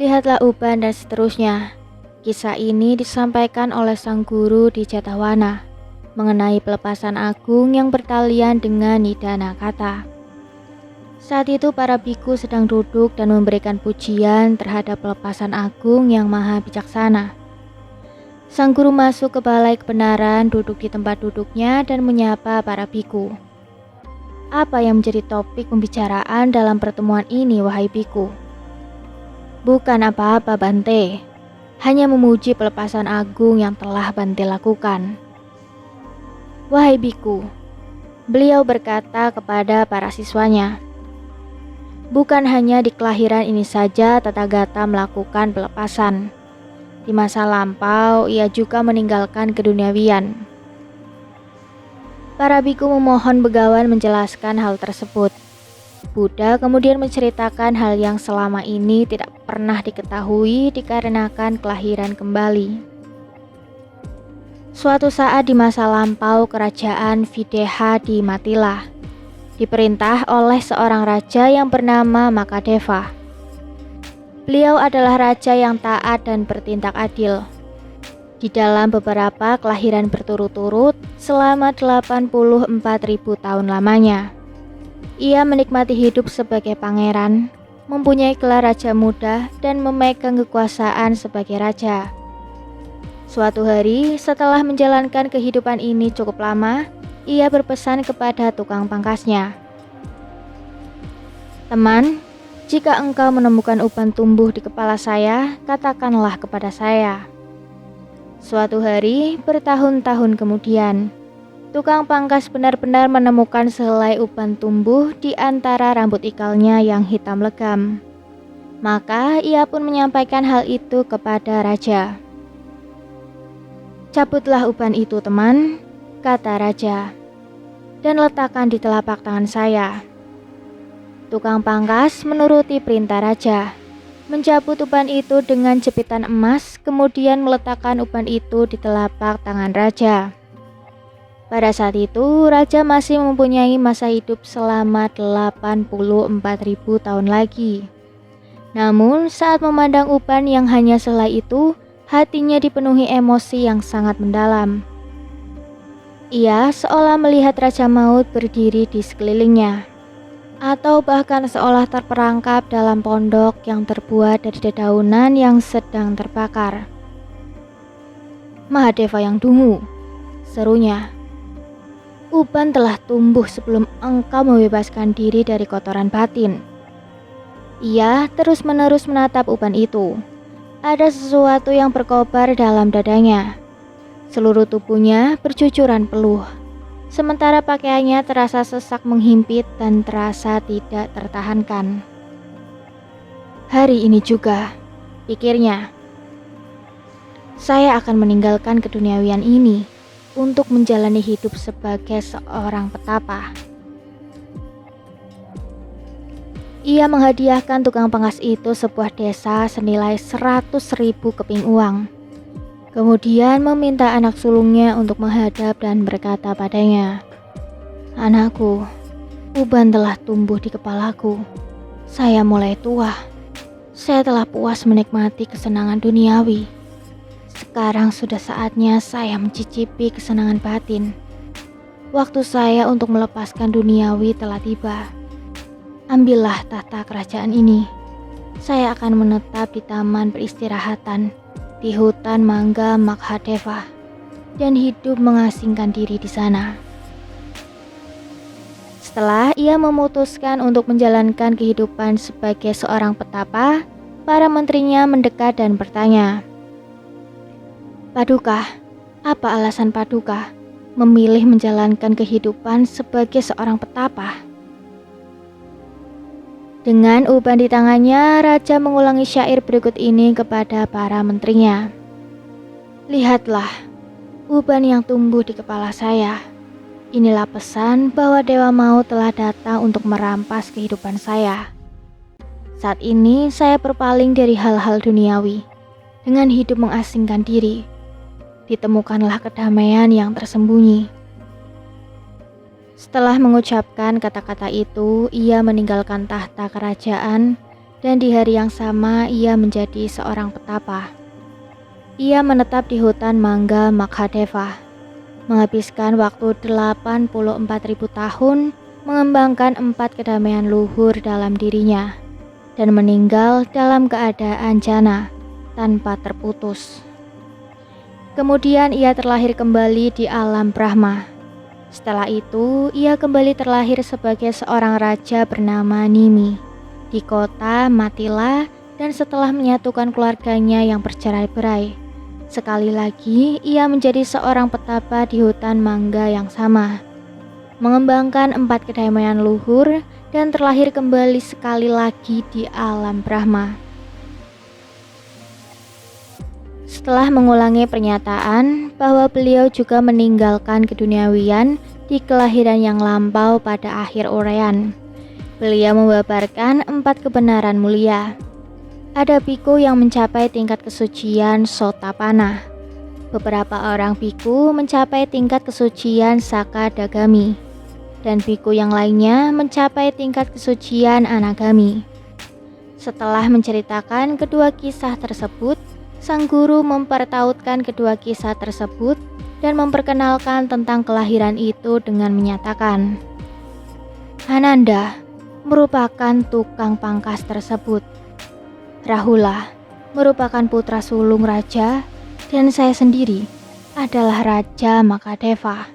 Lihatlah uban dan seterusnya. Kisah ini disampaikan oleh sang guru di Jatawana mengenai pelepasan agung yang bertalian dengan nidana kata. Saat itu para biku sedang duduk dan memberikan pujian terhadap pelepasan agung yang maha bijaksana. Sang guru masuk ke balai kebenaran, duduk di tempat duduknya dan menyapa para biku. Apa yang menjadi topik pembicaraan dalam pertemuan ini, wahai biku? Bukan apa-apa, Bante. Hanya memuji pelepasan agung yang telah Bante lakukan. Wahai biku, beliau berkata kepada para siswanya, bukan hanya di kelahiran ini saja Tathagata melakukan pelepasan. Di masa lampau, ia juga meninggalkan keduniawian. Para biku memohon Begawan menjelaskan hal tersebut. Buddha kemudian menceritakan hal yang selama ini tidak pernah diketahui dikarenakan kelahiran kembali. Suatu saat di masa lampau, kerajaan Videha di Matila diperintah oleh seorang raja yang bernama Makadeva. Beliau adalah raja yang taat dan bertindak adil. Di dalam beberapa kelahiran berturut-turut selama 84.000 tahun lamanya, ia menikmati hidup sebagai pangeran, mempunyai gelar raja muda, dan memegang kekuasaan sebagai raja. Suatu hari, setelah menjalankan kehidupan ini cukup lama, ia berpesan kepada tukang pangkasnya, teman, jika engkau menemukan uban tumbuh di kepala saya, katakanlah kepada saya. Suatu hari, bertahun-tahun kemudian, tukang pangkas benar-benar menemukan sehelai uban tumbuh di antara rambut ikalnya yang hitam legam. Maka ia pun menyampaikan hal itu kepada raja. Cabutlah uban itu, teman, kata raja, dan letakkan di telapak tangan saya. Tukang pangkas menuruti perintah raja, mencabut uban itu dengan jepitan emas, kemudian meletakkan uban itu di telapak tangan raja. Pada saat itu, raja masih mempunyai masa hidup selama 84.000 tahun lagi. Namun, saat memandang uban yang hanya sehelai itu, hatinya dipenuhi emosi yang sangat mendalam. Ia seolah melihat Raja Maut berdiri di sekelilingnya, atau bahkan seolah terperangkap dalam pondok yang terbuat dari dedaunan yang sedang terbakar. Mahadeva yang dungu, serunya. Uban telah tumbuh sebelum engkau membebaskan diri dari kotoran batin. Ia terus-menerus menatap uban itu. Ada sesuatu yang berkobar dalam dadanya. Seluruh tubuhnya bercucuran peluh. Sementara pakaiannya terasa sesak menghimpit dan terasa tidak tertahankan. Hari ini juga, pikirnya, saya akan meninggalkan keduniawian ini untuk menjalani hidup sebagai seorang petapa. Ia menghadiahkan tukang pangkas itu sebuah desa senilai 100.000 keping uang. Kemudian meminta anak sulungnya untuk menghadap dan berkata padanya, anakku, uban telah tumbuh di kepalaku. Saya mulai tua. Saya telah puas menikmati kesenangan duniawi. Sekarang sudah saatnya saya mencicipi kesenangan batin. Waktu saya untuk melepaskan duniawi telah tiba. Ambillah tahta kerajaan ini. Saya akan menetap di taman peristirahatan di hutan mangga Makhadeva dan hidup mengasingkan diri di sana. Setelah ia memutuskan untuk menjalankan kehidupan sebagai seorang petapa, para menterinya mendekat dan bertanya, Paduka, apa alasan Paduka memilih menjalankan kehidupan sebagai seorang petapa? Dengan uban di tangannya, raja mengulangi syair berikut ini kepada para menterinya. Lihatlah, uban yang tumbuh di kepala saya. Inilah pesan bahwa Dewa Maut telah datang untuk merampas kehidupan saya. Saat ini saya berpaling dari hal-hal duniawi. Dengan hidup mengasingkan diri, ditemukanlah kedamaian yang tersembunyi. Setelah mengucapkan kata-kata itu, ia meninggalkan tahta kerajaan dan di hari yang sama ia menjadi seorang petapa. Ia menetap di hutan mangga Maghadeva, menghabiskan waktu 84.000 tahun mengembangkan 4 kedamaian luhur dalam dirinya, dan meninggal dalam keadaan jana, tanpa terputus. Kemudian ia terlahir kembali di alam Brahma. Setelah itu, ia kembali terlahir sebagai seorang raja bernama Nimi di kota Matila, dan setelah menyatukan keluarganya yang bercerai-berai, sekali lagi ia menjadi seorang petapa di hutan mangga yang sama, mengembangkan 4 kedamaian luhur dan terlahir kembali sekali lagi di alam Brahma. Setelah mengulangi pernyataan bahwa beliau juga meninggalkan keduniawian di kelahiran yang lampau pada akhir uraian, beliau membabarkan 4 kebenaran mulia. Ada biku yang mencapai tingkat kesucian Sotapanna. Beberapa orang biku mencapai tingkat kesucian Sakadagami, dan biku yang lainnya mencapai tingkat kesucian Anagami. Setelah menceritakan kedua kisah tersebut, sang guru mempertautkan kedua kisah tersebut dan memperkenalkan tentang kelahiran itu dengan menyatakan, Ananda merupakan tukang pangkas tersebut. Rahula merupakan putra sulung raja, dan saya sendiri adalah Raja Makadeva.